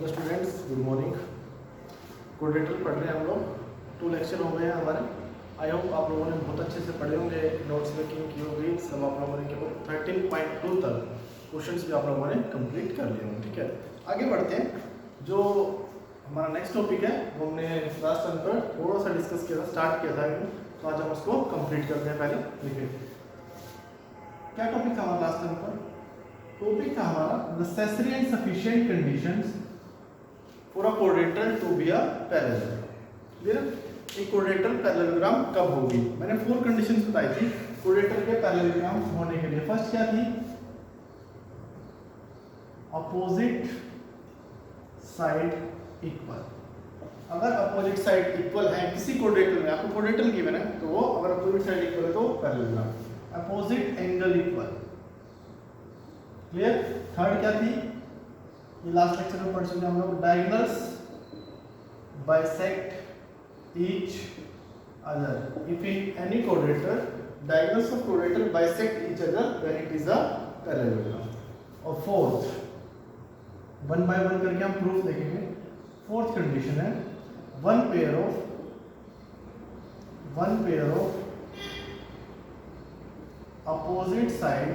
Hello students, good morning. Coordinator पढ़ रहे हैं हम लोग। 2 लेक्चर हो गए हैं हमारे। आई होप आप लोगों ने बहुत अच्छे से पढ़े होंगे, नोट्स मेकिंग की होगी, सब आप लोगों ने केवल 13.2 तक क्वेश्चंस भी आप लोगों ने कंप्लीट कर लिए होंगे। ठीक है, आगे बढ़ते हैं। जो हमारा नेक्स्ट टॉपिक है वो हमने लास्ट टाइम पर थोड़ा सा डिस्कस किया था, स्टार्ट किया था, तो आज हम उसको कंप्लीट करते हैं। पहले देखिए क्या टॉपिक था हमारा लास्ट टाइम पर। टॉपिक था हमारा necessary and sufficient conditions for a quadrilateral to be a parallel. Clear? एक क्वाड्रेटर पैरेललोग्राम कब होगी? मैंने 4 कंडीशंस बताई थी क्वाड्रेटर के पैरेललोग्राम होने के लिए। फर्स्ट क्या थी? Opposite side equal. अगर अपोजिट साइड इक्वल है किसी क्वाड्रेटर में, आपको क्वाड्रेटर गिवन है तो वो अगर अपोजिट साइड इक्वल है तो parallelogram. Opposite angle equal. Clear? Third क्या थी? ये लास्ट लेक्चर में पढ़ चुके हम लोग। Diagonals bisect each other if in any quadrilateral diagonals of quadrilateral bisect each other when it is a parallelogram. और फोर्थ, वन बाय वन करके हम प्रूफ देखेंगे। फोर्थ कंडीशन है one pair of opposite side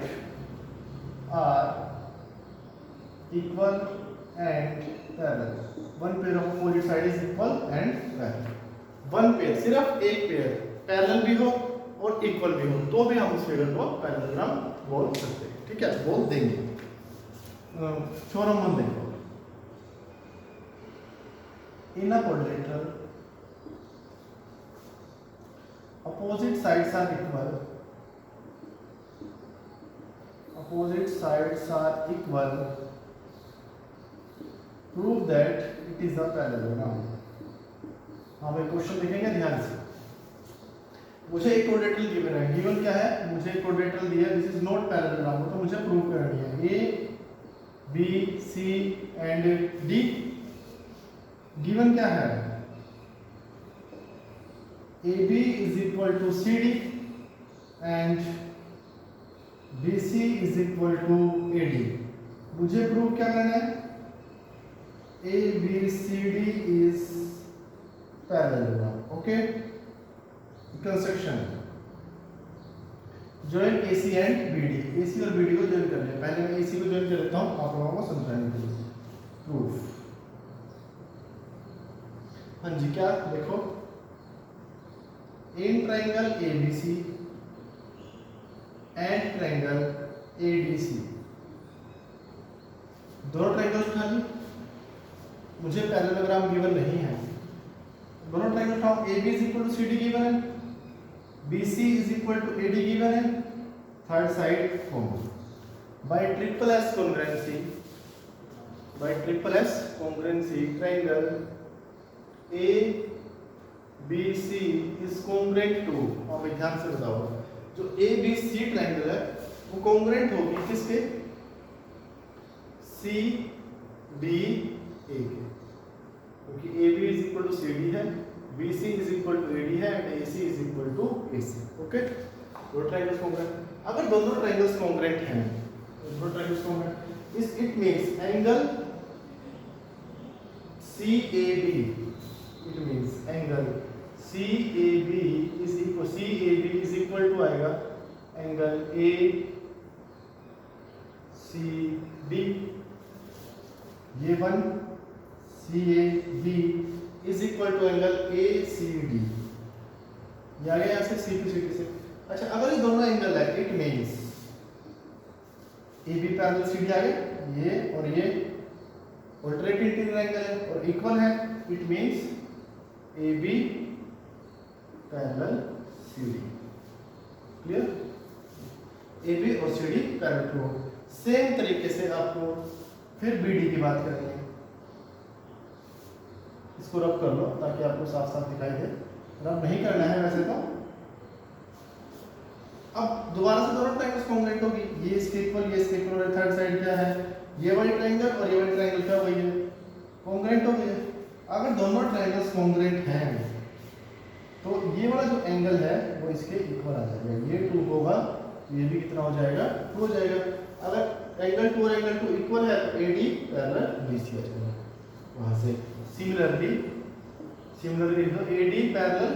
are equal and parallel. One pair of opposite side is equal and parallel. One pair, सिर्फ एक pair parallel भी हो और इक्वल भी हो तो भी हम उस फिगर को पैरेललोग्राम बोल सकते हैं। ठीक है, बोल देंगे। थ्योरम 1 देखो। In a quadrilateral opposite sides are equal. Opposite sides are equal. Prove that it is a parallelogram. हाँ भाई, क्वेश्चन देखेंगे ध्यान से। मुझे एक क्वाड्रेटर गिवन है। गिवन क्या है? मुझे एक क्वाड्रेटर दिया है, दिस इज नॉट पैरेललोग्राम, तो मुझे प्रूव करनी है। A B C and D. Given क्या है? A B is equal to C D and B C is equal to A D. मुझे प्रूव क्या करना है? A B C D is parallelogram. Okay. Construction. Join AC and BD. AC और BD को join कर लें। पहले मैं AC को join कर लेता हूँ आप लोगों को समझाने के लिए। Proof. हाँ जी, क्या देखो? In triangle ABC and triangle ADC. दोनों ट्रायंगल उठा ली। मुझे पैरेललोग्राम गिवन नहीं है। दोनों ट्रायंगल उठाओ। AB is equal to CD given है, BC is equal to AD given है। Third side common by triple S congruency triangle ABC is congruent to. अब ध्यान से बताओ, जो ABC ट्रायंगल है वो कॉन्ग्रुएंट होगी किसके? CDA के, क्योंकि AB is equal to CD है, BC is equal to AD है and AC is equal to AC। Okay, दो ट्रायंगल्स कॉन्ग्रुएंट। अगर दोनों ट्रायंगल्स कॉन्ग्रुएंट हैं, दोनों triangles congruent, it means angle CAB, it means angle CAB is equal to आएगा angle ACD। ये one CAB is equal to angle ACD। ये आ गया यहाँ से C टू CD से। अच्छा, अगर ये दोनों एंगल है, it means AB parallel CD आ गया, ये और ये ऑल्टरनेट इंटीरियर एंगल है और इक्वल है, it means AB parallel CD। Clear? AB और CD पैरेलल टू। सेम तरीके से आपको फिर BD की बात करेंगे। इसको रब कर लो ताकि आपको साफ साफ दिखाई दे। रब नहीं करना है वैसे तो। अब दोबारा से दोनों ट्रायंगल्स कॉन्ग्रुएंट होगी, ये इसके इक्वल, ये इसके इक्वल। और थर्ड साइड क्या है? ये वाली ट्रायंगल और ये वाली ट्रायंगल क्या हुई है? कॉन्ग्रुएंट हो गई है। अगर दोनों ट्रायंगल्स कॉन्ग्रुएंट हैं तो ये वाला जो एंगल है वो इसके इक्वल आ जाएगा। ये 2 होगा, ये भी कितना हो जाएगा? 2 हो जाएगा। अगर एंगल 2 और एंगल 2 इक्वल है तो AD पैरेलल BC आ जाएगा। वहां से सिमिलरली AD पैरेलल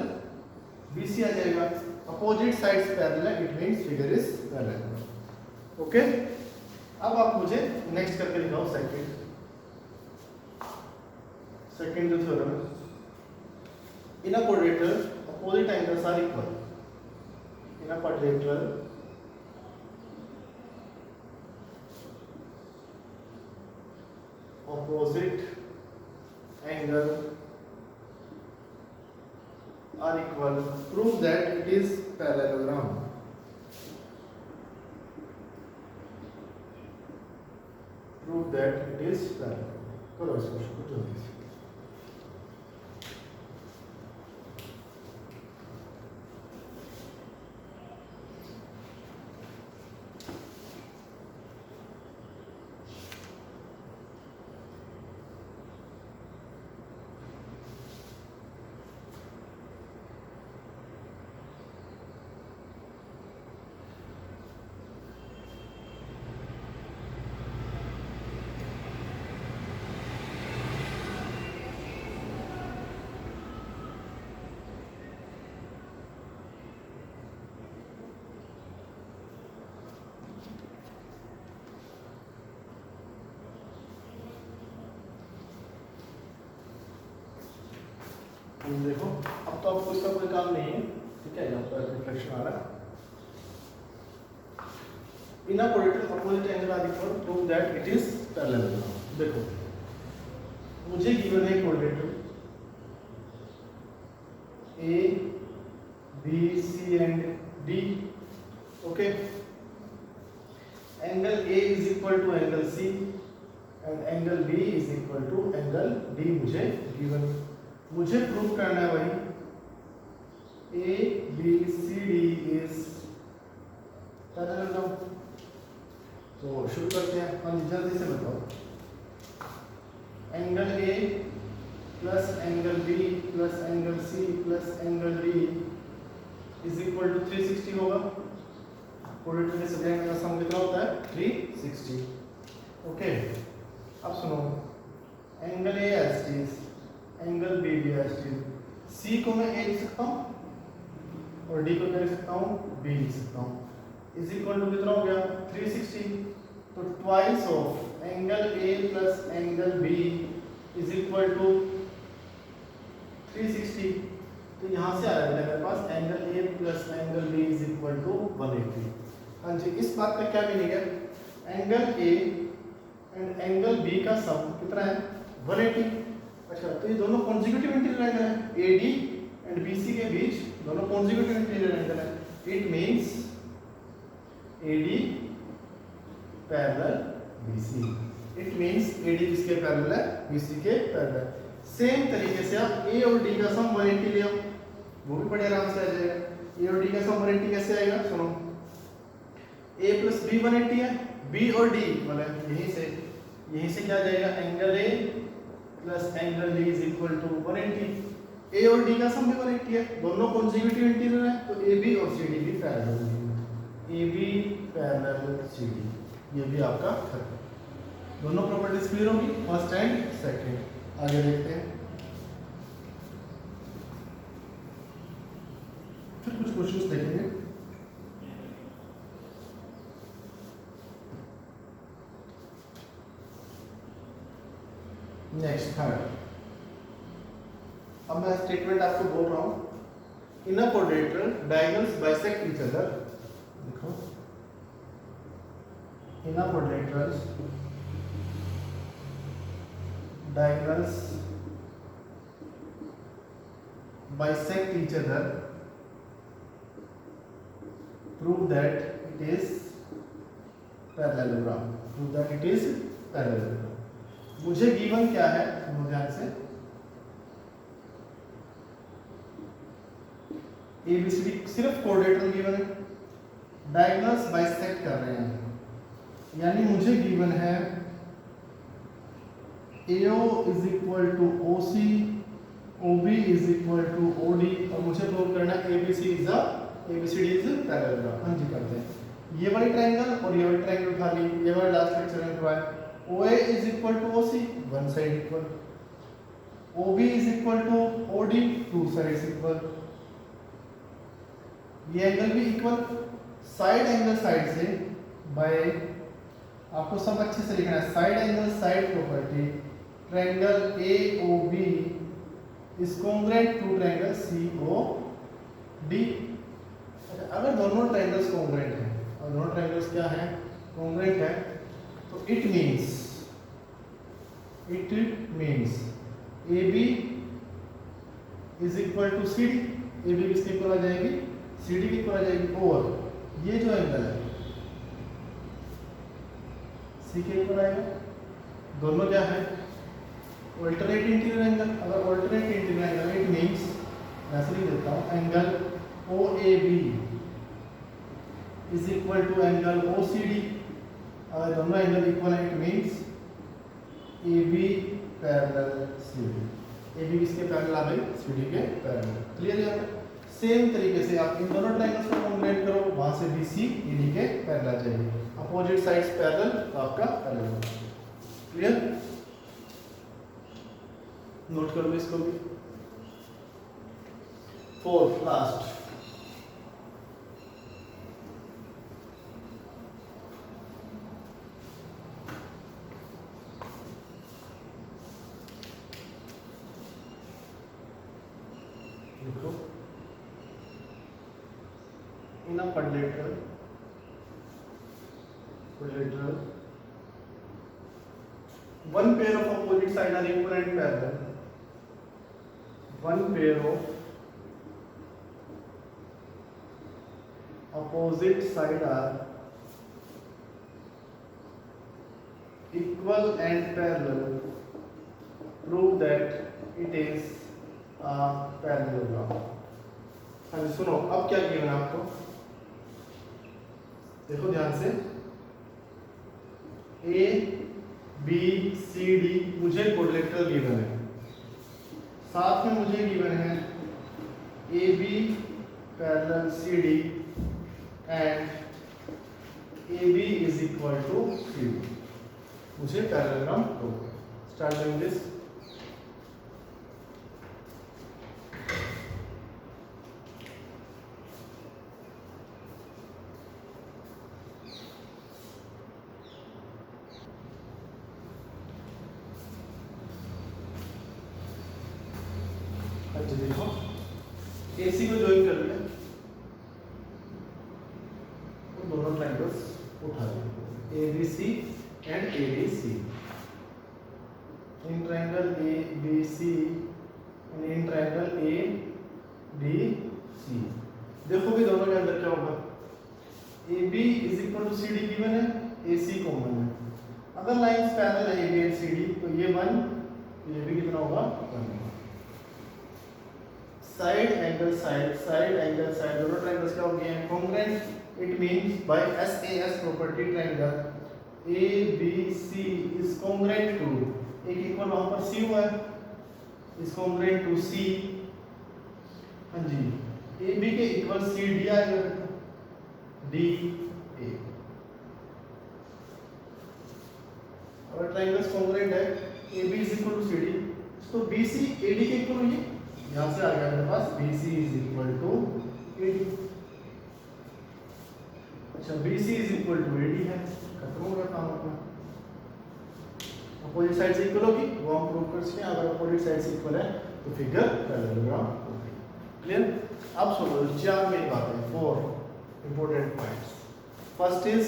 BC आ जाएगा। अपोजिट साइड्स पैरेलल है, it means figure is parallel. Okay, अब आप मुझे नेक्स्ट करके दिखाओ सेकंड जो थ्योरम है, in a quadrilateral opposite angles are equal. In a quadrilateral opposite angle are equal, prove that it is parallelogram। prove that it is parallel। करो इसको कुछ जल्दी से। देखो अब तो आपको इसका कोई काम नहीं है, ठीक है, यहाँ पर रिफ्लेक्शन आ रहा है। In a quadrilateral opposite angle are equal, prove that it is parallel. देखो मुझे गिवन है quadrilateral A B C and D. Okay, angle A is equal to angle C and angle B is equal to angle D मुझे given. मुझे prove करना है भाई A B C D is parallel. तो शुरू करते हैं, हम जल्दी से बताओ। Angle A plus angle B plus angle C plus angle D is equal to 360 होगा। क्वाड्रिलेटरल के सभी एंगल का सम कितना होता है? 360। ओके, अब सुनो, angle A as it is, angle B भी एज इट इज। सी को मैं ए लिख सकता हूँ और डी को क्या लिख सकता हूँ? बी लिख सकता हूँ। इज इक्वल टू कितना हो गया? 360। तो twice of angle A plus angle B is equal to 360। तो यहाँ से आ रहा है मेरे पास angle A plus angle B is equal to 180। हाँ जी, इस बात का क्या मीनिंग है? Angle A and angle B का सम कितना है? 180। अच्छा, तो ये दोनों कॉन्जिक्यूटिव इंटीरियर एंगल है, एडी एंड बीसी के बीच दोनों कॉन्जिक्यूटिव इंटीरियर एंगल है। It means AD parallel BC. It means AD किसके पैरेलल है? बीसी के पैरेलल। सेम तरीके से आप ए और डी का सम 180 ले आओ, वो भी बड़े आराम से आ जाएगा। ए और डी का सम 180 कैसे आएगा? सुनो, ए प्लस बी 180 है, बी और डी मतलब यहीं से क्या जाएगा? Angle A plus angle D is equal to 180। A और डी का सम भी 180 है, दोनों कॉन्जिक्यूटिव इंटीरियर है, तो ए बी और सी डी भी पैरेलल है। A B parallel C D, ये भी आपका खत्म। दोनों प्रॉपर्टीज क्लियर होगी, फर्स्ट एंड सेकंड। आगे देखते हैं, फिर कुछ क्वेश्चंस देखेंगे। नेक्स्ट थर्ड, अब मैं स्टेटमेंट आपको बोल रहा हूं, in a quadrilateral diagonals bisect each other. देखो, in a quadrilateral diagonals bisect each other, prove that it is parallelogram. Prove that it is parallelogram. मुझे गिवन क्या है? सुनो ध्यान से, एबीसीडी सिर्फ क्वाड्रिलेटरल गिवन है, डायगोनल्स बाइसेक्ट कर रहे हैं, यानी मुझे गिवन है AO is equal to OC, OB is equal to OD, और मुझे प्रूव करना है ABCD इज पैरेललोग्राम। हाँ जी, करते हैं। ये वाली ट्रायंगल और ये वाली ट्रायंगल उठा ली, ये वाला लास्ट लेक्चर में हुआ है। OA is equal to OC, one side equal, OB is equal to OD, two sides equal, ये एंगल भी इक्वल, साइड एंगल साइड से बाय, आपको सब अच्छे से लिखना है, side angle side property, triangle AOB is congruent to triangle COD। अगर दोनों ट्रायंगल्स कॉन्ग्रुएंट हैं, और दोनों ट्रायंगल्स क्या हैं, कॉन्ग्रुएंट है, तो it means AB is equal to CD, AB किसके इक्वल आ जाएगी, CD की इक्वल आ जाएगी, और ये जो एंगल है C के इक्वल आएगा। दोनों क्या है, ऑल्टरनेट इंटीरियर एंगल। अगर alternate interior angle, it means ऐसे लिख देता हूं, angle OAB is equal to angle OCD। अगर दोनों एंगल इक्वल है, it means AB parallel CD। AB किसके पैरेलल आ गई, CD के पैरेलल। क्लियर है? सेम तरीके से आप इन दोनों ट्रायंगल्स को कॉम्बिनेट करो, वहां से BC AD के पैरेलल आ जाएगी, अपोजिट साइड्स पैरेलल, तो आपका पैरेलल। क्लियर? नोट कर लो इसको भी। फोर्थ लास्ट, देखो, in a quadrilateral one pair of opposite side are equal and parallel, one pair of opposite side are equal and parallel, prove that it is a parallelogram। हाँ जी सुनो, अब क्या given है आपको, देखो ध्यान से, ABCD मुझे क्वाड्रिलेटरल गिवन है, साथ में मुझे गिवन है AB parallel CD and AB is equal to CD। मुझे पैरेललोग्राम प्रूव करना। Start doing this. अच्छा देखो, AC को ज्वाइन कर लिया, तो दोनों ट्रायंगल्स उठा लिया, ABC and ADC। In triangle ABC and in triangle ADC, देखोगे दोनों के अंदर क्या होगा, AB is equal to CD given है, AC कॉमन है। अगर लाइंस पैरेलल है AB एंड CD, तो ये 1, ये भी कितना होगा, 1। साइड एंगल साइड दोनों ट्रायंगल्स क्या हो गए हैं, congruent. It means by SAS property triangle ABC is congruent to, एक इक्वल वहां पर C हुआ है, इज कॉन्ग्रुएंट टू C। हाँ जी, AB के इक्वल CD आएगा, DA। और ट्रायंगल्स कॉन्ग्रुएंट है, AB is equal to CD, तो BC AD के इक्वल हुई, यहां से आ गया मेरे पास BC is equal to AD। अच्छा, BC is equal to AD है, खत्म हो गया काम अपना। अपोजिट साइड से इक्वल होगी, वो हम प्रूव कर सकते हैं। अगर अपोजिट साइड से इक्वल है तो फिगर पैरेललोग्राम होगी। क्लियर? अब सुनो, चार मेन बातें, 4 important points. First is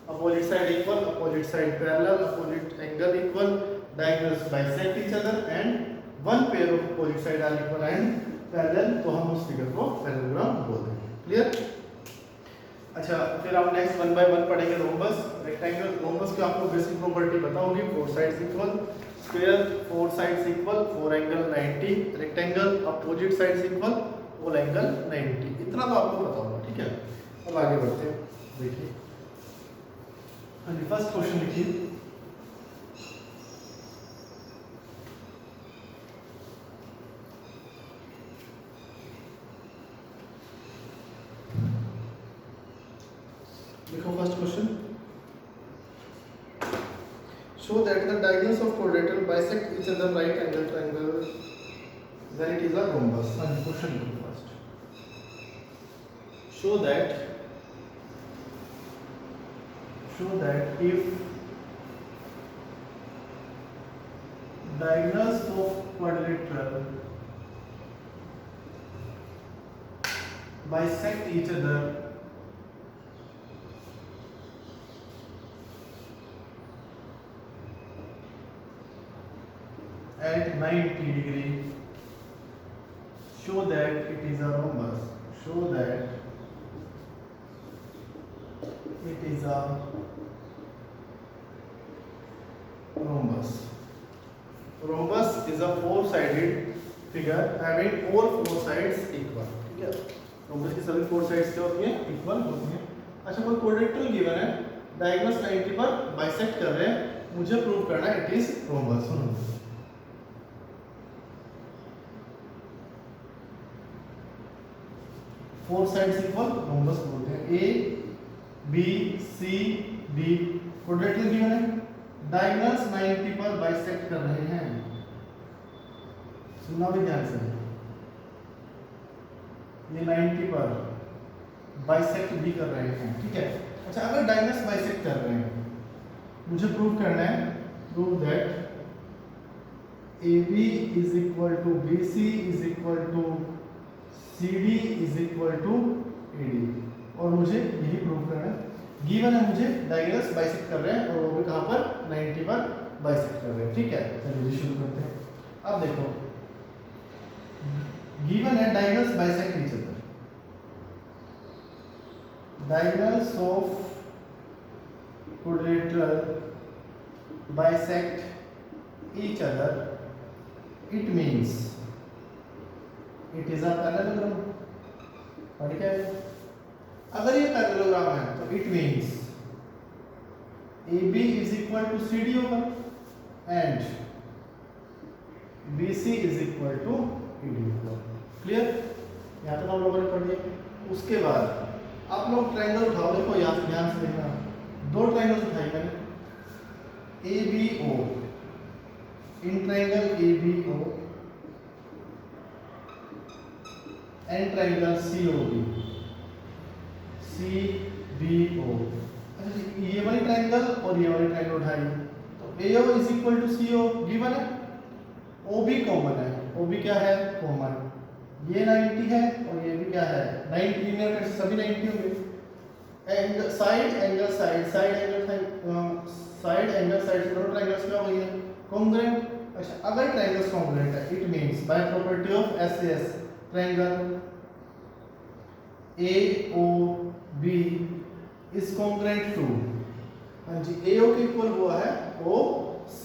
opposite side equal, opposite side parallel, opposite angle equal, diagonals bisect each other and one pair of opposite side are equal and parallel, तो हम उस figure को parallelogram बोल देंगे। क्लियर? अच्छा, फिर आप नेक्स्ट 1 बाय 1 पढ़ेंगे। रोम्बस, रेक्टेंगल, रोम्बस की आपको बेसिक प्रॉपर्टी पता होगी, 4 sides equal, square 4 sides equal, 4 angle 90, rectangle opposite sides equal, all angle 90। इतना तो आपको पता होगा। ठीक है, अब आगे बढ़ते हैं। देखिए, हाँ जी, फर्स्ट क्वेश्चन लिखिए। देखो first question, show that the diagonals of quadrilateral bisect each other right angle triangle, then it is a rhombus. Question first. Show that if diagonals of quadrilateral bisect each other at 90 degree, show that it is a rhombus. Show that it is a rhombus. Rhombus is a four-sided figure having all four sides equal. ठीक है, rhombus की सभी four sides क्या होती हैं? Equal होती हैं. अच्छा, कोई क्वाड्रेट्रल गिवन है, डायगोनल्स 90 पर बाइसेक्ट कर रहे हैं, मुझे प्रूव करना है it is rhombus. Four sides equal rhombus बोलते हैं. A B C D quadrilateral given है, डायगोनल्स 90 पर बाइसेक्ट कर रहे हैं. सुनना भी ध्यान से, ये 90 पर बाइसेक्ट भी कर रहे हैं. ठीक है. अच्छा, अगर डायगोनल्स बाइसेक्ट कर रहे हैं, मुझे प्रूव करना है, prove that AB is equal to BC is equal to CD is equal to AD. और मुझे यही प्रूव करना है. गिवन है मुझे डायगोनल्स बाइसेक्ट कर रहे हैं और वो भी कहां पर? 90 पर बाइसेक्ट कर रहे हैं. ठीक है, चलिए शुरू करते हैं. अब देखो, गिवन है diagonals bisect each other. Diagonals of quadrilateral bisect each other, it means it is a parallelogram. ठीक है. अगर ये पैरेललोग्राम है तो it means AB is equal to CD होगा and BC is equal to AD होगा. Clear? यहाँ तक हम लोगों ने पढ़ लिया. उसके बाद आप लोग ट्रायंगल उठाओ. देखो यहाँ से ध्यान से देखना, दो ट्रायंगल्स उठाई मैंने, ABO, in triangle ABO and triangle COD, CBO. अच्छा, ये वाली ट्रायंगल और ये वाली ट्रायंगल उठाई तो AO is equal to CO given है. OB कॉमन है. OB क्या है? कॉमन. ये 90 है और ये भी क्या है? 90. लीनियर कट सभी 90 होंगे. एंड साइड एंगल साइड से दोनों ट्रायंगल्स क्या हो गई है? कॉन्ग्रुएंट. अच्छा, अगर ट्रायंगल्स कॉन्ग्रुएंट है, it means by property of SAS triangle AOB is congruent to, हाँ जी, AO के इक्वल वो है OC,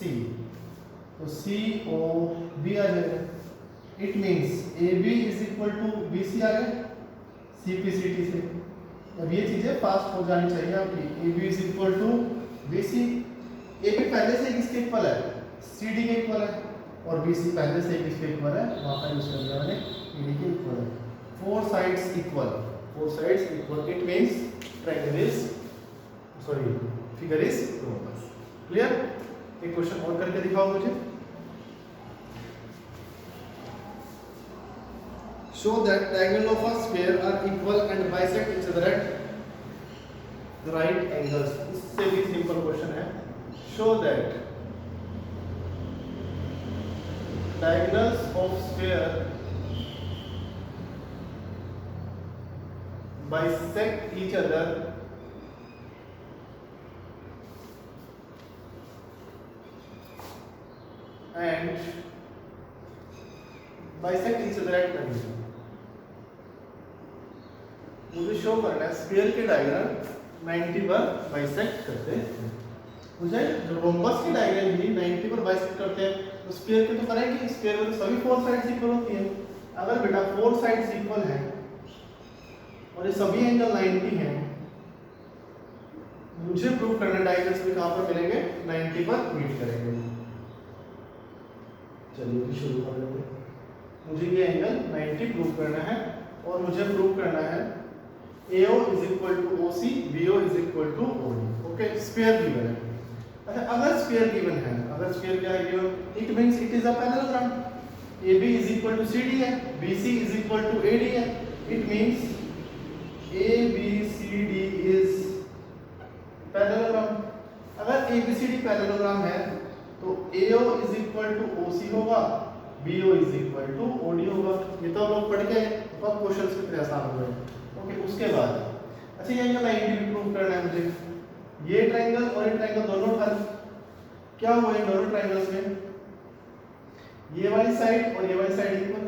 तो COB आ जाएगा. It means AB is equal to BC आ गया CPCT से. अब ये चीजें फास्ट हो जानी चाहिए आपकी. AB is equal to BC. AB पहले से किसके इक्वल है? CD के इक्वल है. और BC पहले से किसके इक्वल है? वहां पर यूज कर लिया मैंने, AD के इक्वल है. Four sides equal. It means triangle is figure is rhombus. Clear? एक क्वेश्चन और करके दिखाओ मुझे. Show that diagonal of a sphere are equal and bisect each other at right angles. इससे भी सिंपल क्वेश्चन है. Show that diagonals of sphere bisect each other and bisect each other at 90. मुझे show करना है sphere के diagonal 90 पर bisect करते हैं. मुझे जो रोम्बस की डायगोनल भी 90 पर बाइसेक्ट करते हैं, तो स्फीयर के तो करेंगे. स्फीयर में तो सभी फोर साइड्स इक्वल होती हैं. अगर बेटा फोर साइड्स इक्वल हैं और ये सभी एंगल 90 हैं, मुझे प्रूव करना है डायगोनल्स भी कहां पर मिलेंगे? 90 पर मीट करेंगे. चलिए शुरू कर लेते हैं. मुझे ये एंगल 90 प्रूव करना है और मुझे प्रूव करना है AO is equal to OC, BO is equal to OD. Okay, sphere given है. अच्छा, अगर स्फीयर गिवन है, अगर स्फीयर क्या है given, it means it is a parallelogram. AB is equal to CD है, BC is equal to AD है। It means ABCD is parallelogram. अगर ABCD पैरेललोग्राम है तो AO is equal to OC होगा, BO is equal to OD होगा। ये तो हम लोग पढ़ के बहुत क्वेश्चंस कितने आसान हुए हैं। ओके, उसके बाद अच्छा, ये एंगल 90 भी प्रूव करना है मुझे। ये ट्रायंगल और ये ट्रायंगल दोनों हल क्या हुए इन दोनों ट्रायंगल्स में, ये वाली साइड और ये वाली साइड इक्वल,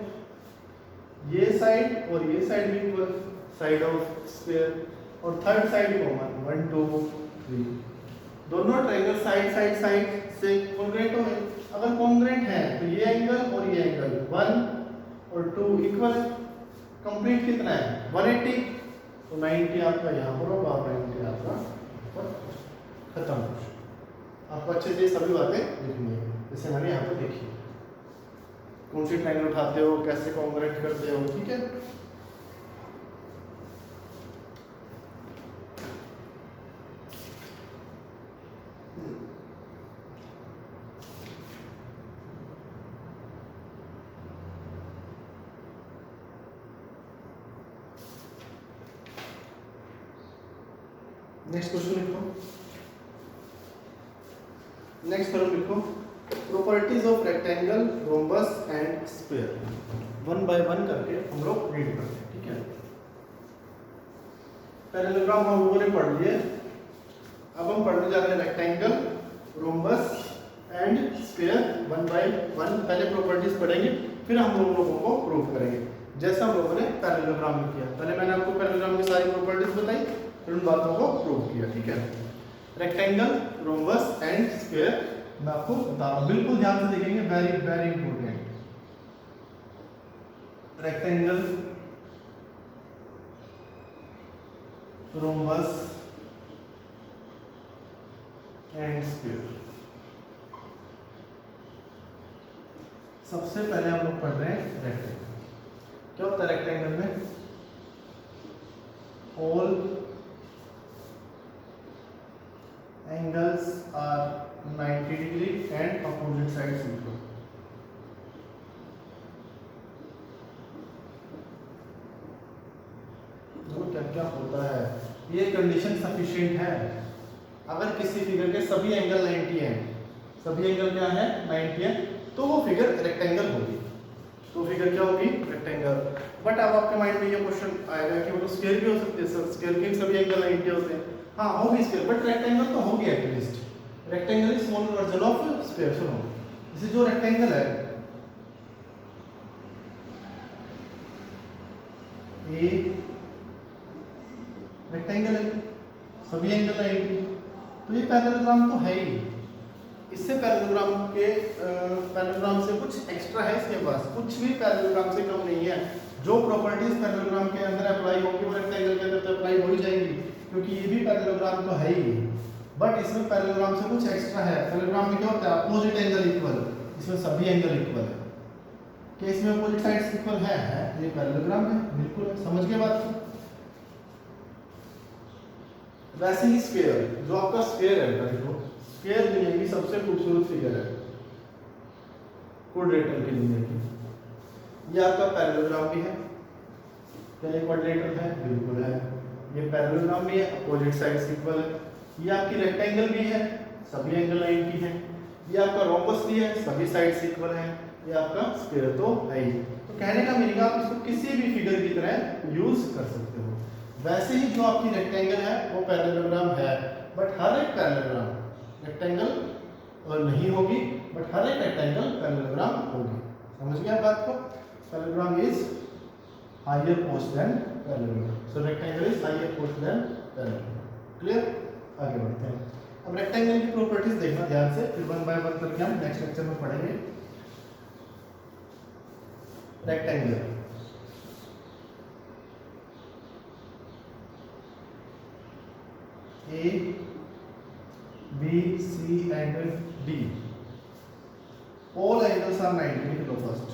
ये साइड और ये साइड भी इक्वल, साइड ऑफ स्क्वायर, और थर्ड साइड कॉमन 1 2 3। दोनों ट्रायंगल साइड साइड साइड से कॉन्ग्रुएंट हो गए। अगर कॉन्ग्रुएंट है तो ये एंगल और ये एंगल 1 और 2 इक्वल है। कंप्लीट कितना है 180, तो 90 आपका यहाँ पर होगा और 90 आपका पर खत्म। आपको अच्छे से सभी बातें लिखनी है, जैसे मैंने यहाँ पर देखी, कौन सी ट्रायंगल उठाते हो, कैसे कॉन्ग्रुएंट करते हो, ठीक है। नेक्स्ट क्वेश्चन लिखो, नेक्स्ट थ्योरम लिखो, properties of rectangle, rhombus and square. One by one करके हम लोग रीड करते हैं, ठीक है। पैरेललोग्राम हम लोगों ने पढ़ लिए, अब हम पढ़ने जा रहे हैं rectangle, rhombus and square one by one. पहले प्रॉपर्टीज पढ़ेंगे, फिर हम लोगों को प्रूव करेंगे, जैसा हम लोगों ने पैरेललोग्राम में किया। पहले मैंने आपको पैरेललोग्राम की सारी प्रॉपर्टीज बताई, फिर उन बातों को प्रूव किया, ठीक है। रेक्टेंगल, रोम्बस एंड स्क्वायर मैं आपको बता रहा हूं, बिल्कुल ध्यान से देखेंगे, very very important. Rectangle, rhombus and square. सबसे पहले हम लोग पढ़ रहे हैं रेक्टेंगल। क्या होता है रेक्टेंगल में, all angles are 90 degree and opposite sides equal। देखो क्या क्या होता है, ये कंडीशन सफिशिएंट है। अगर किसी फिगर के सभी एंगल 90 हैं, सभी एंगल क्या है 90 है, तो वो फिगर रेक्टेंगल होगी। तो फिगर क्या होगी रेक्टेंगल। बट अब आपके माइंड में ये क्वेश्चन आएगा कि वो तो स्क्वायर भी हो सकते हैं सर, स्क्वायर के सभी एंगल 90 होते हैं। हाँ होगी स्क्वायर, बट रेक्टेंगल तो होगी at least. Rectangle is small version of square. सुनो, जैसे जो रेक्टेंगल है ये रेक्टेंगल है, सभी एंगल 90, तो ये पैरेललोग्राम तो है ही। इससे पैरेललोग्राम से कुछ एक्स्ट्रा है इसके पास, कुछ भी पैरेललोग्राम से कम नहीं है। जो प्रॉपर्टीज पैरेललोग्राम के अंदर अप्लाई होंगी वो रेक्टेंगल के अंदर तो अप्लाई हो ही जाएंगी, क्योंकि ये भी पैरेललोग्राम तो है ही। बट इसमें पैरेललोग्राम से कुछ एक्स्ट्रा है। पैरेललोग्राम में क्या होता है, अपोजिट एंगल इक्वल, इसमें सभी एंगल इक्वल है। क्या इसमें अपोजिट साइड्स इक्वल है? ये पैरेललोग्राम है, बिल्कुल है। समझ गए बात को। वैसे ही स्फीयर, जो आपका स्फीयर है, देखो स्फीयर दुनिया की सबसे खूबसूरत फिगर है क्वाड्रेटर की दुनिया की। ये आपका पैरेललोग्राम भी है, क्या ये क्वाड्रेटर है? बिल्कुल है। ये पैरेललोग्राम भी है, अपोजिट साइड्स इक्वल है। ये आपकी रेक्टेंगल भी है, सभी एंगल 90 है। ये आपका रोम्बस भी है, सभी साइड्स इक्वल है। ये आपका स्फीयर तो है ही। तो कहने का मीनिंग आप इसको किसी भी फिगर की तरह यूज कर सकते हो। वैसे ही जो आपकी रेक्टेंगल है वो पैरेललोग्राम है, बट हर एक पैरेललोग्राम रेक्टेंगल और नहीं होगी, बट हर एक रेक्टेंगल पैरेललोग्राम होगी। समझ गया बात को? Parallelogram is higher post than parallelogram, so rectangle is higher post than parallelogram. Clear? आगे बढ़ते हैं। अब रेक्टेंगल की प्रॉपर्टीज देखना ध्यान से, फिर वन बाय वन करके हम नेक्स्ट लेक्चर में पढ़ेंगे। Rectangle, A, B, C and D. All angles are 90 degree first.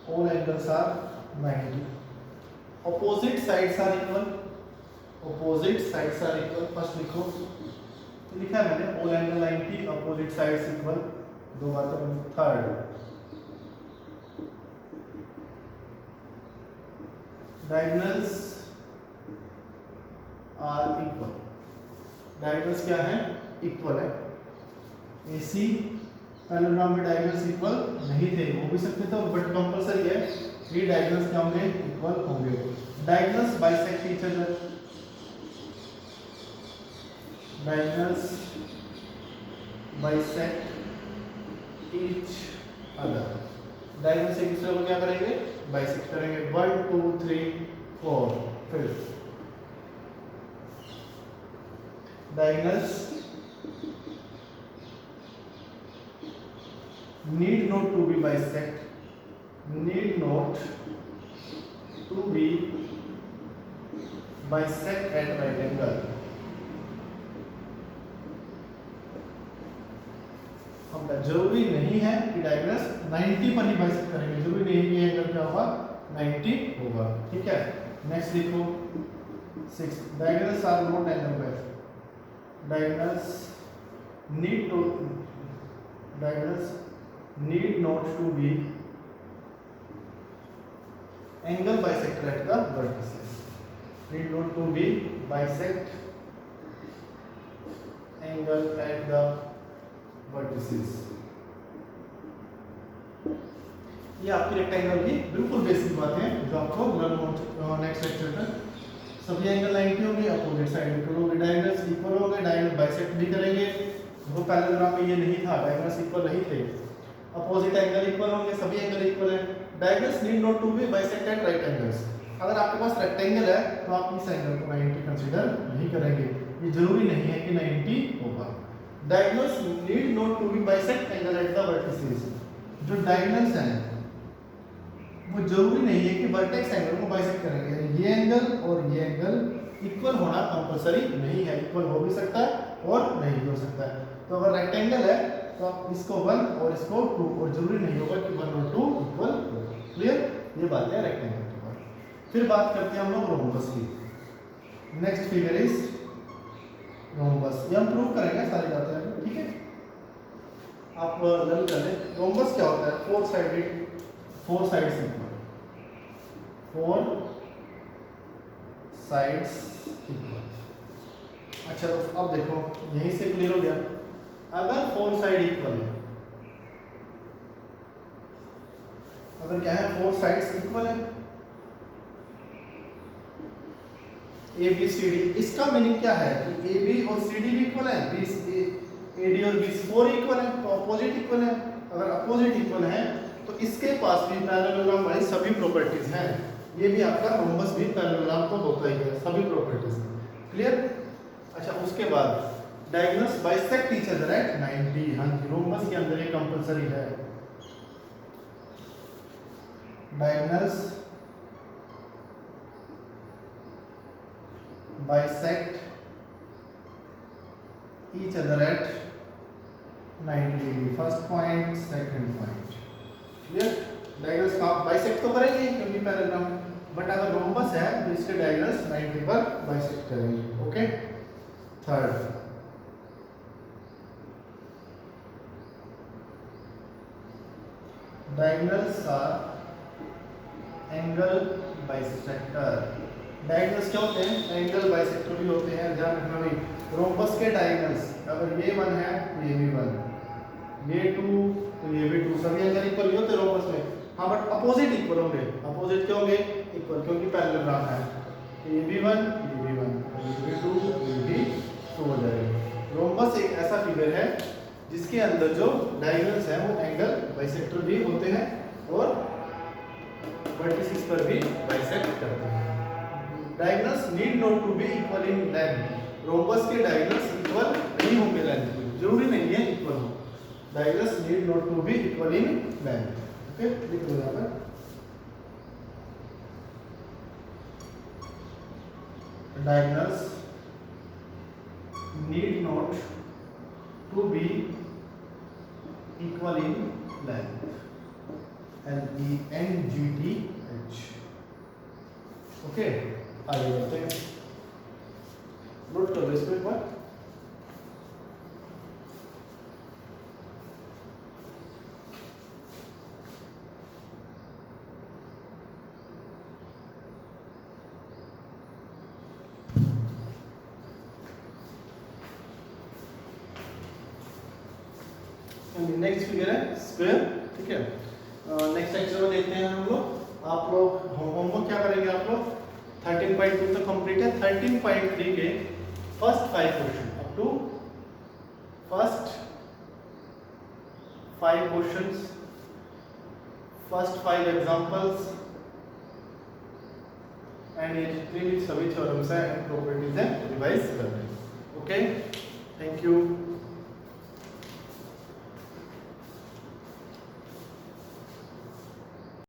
All angles are 90. Opposite sides are equal. Opposite sides are equal. First लिखो तो लिखा है मैंने all angle 90 opposite sides equal, दो बातें। Third, diagonals are equal. Diagonals क्या है? Equal है। एसी पैरेललोग्राम में डायगोनल्स इक्वल नहीं थे, हो भी सकते थे, बट कंपलसरी है ये डायगोनल्स क्या होंगे? इक्वल होंगे। Diagonals bisect each other, diagonals bisect each other. Diagonal से एक दूसरे को क्या करेंगे? बाइसेक्ट करेंगे। 1 2 3 4। फिर diagonals need not to be bisect, need not to be bisect at right angle। हम जरूरी नहीं है कि डायगोनल्स 90 पर ही बाइसेक्ट करेंगे, जरूरी नहीं है कि एंगल क्या होगा? 90 होगा। ठीक है, नेक्स्ट लिखो 6, diagonals are not angle bisect. Diagonals need not to be angle bisector at the vertices, need not to be bisect angle at the vertices। ये आपकी रेक्टेंगल की बिल्कुल बेसिक बात है जो आपको लर्न हो नेक्स्ट लेक्चर तक। सभी एंगल 90 होंगे, अपोजिट साइड इक्वल होंगे, डायगोनल्स इक्वल होंगे, डायगोनल बाइसेक्ट भी करेंगे। वो पैरेललोग्राम में ये नहीं था, डायगोनल्स इक्वल नहीं थे। अपोजिट एंगल इक्वल होंगे, सभी एंगल इक्वल है। Diagonals need not to be bisect at right angles. अगर आपके पास रेक्टेंगल है तो आप इस एंगल को 90 कंसीडर नहीं करेंगे, ये जरूरी नहीं है कि 90 होगा। Diagonals need not to be bisect angle at the vertices. जो डायगोनल्स हैं वो जरूरी नहीं है कि वर्टेक्स एंगल को बाइसेक्ट करेंगे। ये एंगल और ये एंगल इक्वल होना कंपलसरी नहीं है, इक्वल हो भी सकता है और नहीं भी हो सकता है। तो अगर रेक्टेंगल है तो आप इसको 1 और इसको 2, और जरूरी नहीं होगा कि 1 और 2 इक्वल हो। क्लियर? ये बात है रेक्टेंगल के बाद। फिर बात करते हैं हम लोग रोम्बस की। Next figure is rhombus. ये हम प्रूव करेंगे सारी बातें, ठीक है? आप लर्न कर लें। रोम्बस क्या होता है? 4 साइड्स इक्वल, 4 साइड्स इक्वल। अच्छा, तो अब देखो यहीं से क्लियर हो गया। अगर 4 साइड इक्वल है, अगर क्या है 4 साइड्स इक्वल है, ए बी सी डी, इसका मीनिंग क्या है कि ए बी और सी डी भी इक्वल है, ए डी और बी 4 इक्वल है, तो अपोजिट इक्वल है। अगर अपोजिट इक्वल है तो इसके पास भी पैरेललोग्राम वाली सभी प्रॉपर्टीज हैं। ये भी आपका रोम्बस भी पैरेललोग्राम तो होता ही है, सभी प्रॉपर्टीज। क्लियर? अच्छा, उसके बाद diagonals bisect each other at 90। हाँ, रोम्बस के अंदर ये कंपलसरी है। Diagonals bisect each other at 90 degree. First point, second point. Clear? Diagonals का बाइसेक्ट तो करेंगे क्योंकि पैरेललोग्राम, बट अगर रोम्बस है तो इसके डायगोनल्स 90 पर बाइसेक्ट करेंगे। Okay. Third, diagonals R angle bisector. Diagonals क्या होते हैं? एंगल बाइसेक्टर भी होते हैं। ध्यान रखना भाई, रोम्बस के डायगोनल्स अगर ये 1 है तो ये भी 1, ये 2 तो ये भी 2, सभी एंगल इक्वल नहीं होते रोम्बस में। हाँ, बट अपोजिट इक्वल होंगे। अपोजिट क्या होंगे? इक्वल, क्योंकि पैरेललोग्राम है। तो ये भी 1, ये भी 1, ये भी 2, ये भी 2 हो जाएगा। रोम्बस एक ऐसा फिगर है जिसके अंदर जो डायगोनल्स हैं वो एंगल बाइसेक्टर भी होते हैं और वर्टिसेस पर भी बाइसेक्ट करते हैं। Diagonals need not to be equal in length. Rhombus के डायगोनल्स इक्वल नहीं होंगे लेंथ में, जरूरी नहीं है इक्वल हो। Diagonals need not to be equal in length. Okay, लिख लो यहाँ पर। Diagonals need not to be equal in length. LENGTH. Okay, आगे बढ़ते हैं। नोट करो इसको एक बार। नेक्स्ट फिगर है स्क्वायर, ठीक है। नेक्स्ट लेक्चर में देखते हैं हम लोग। आप लोग होमवर्क क्या करेंगे, आप लोग 13.2 तक कंप्लीट है। 13.3 के first 5 question up to first 5 questions, first 5 examples and ये जितनी भी सभी थ्योरम्स हैं एंड प्रॉपर्टीज हैं रिवाइज करने। Okay, thank you.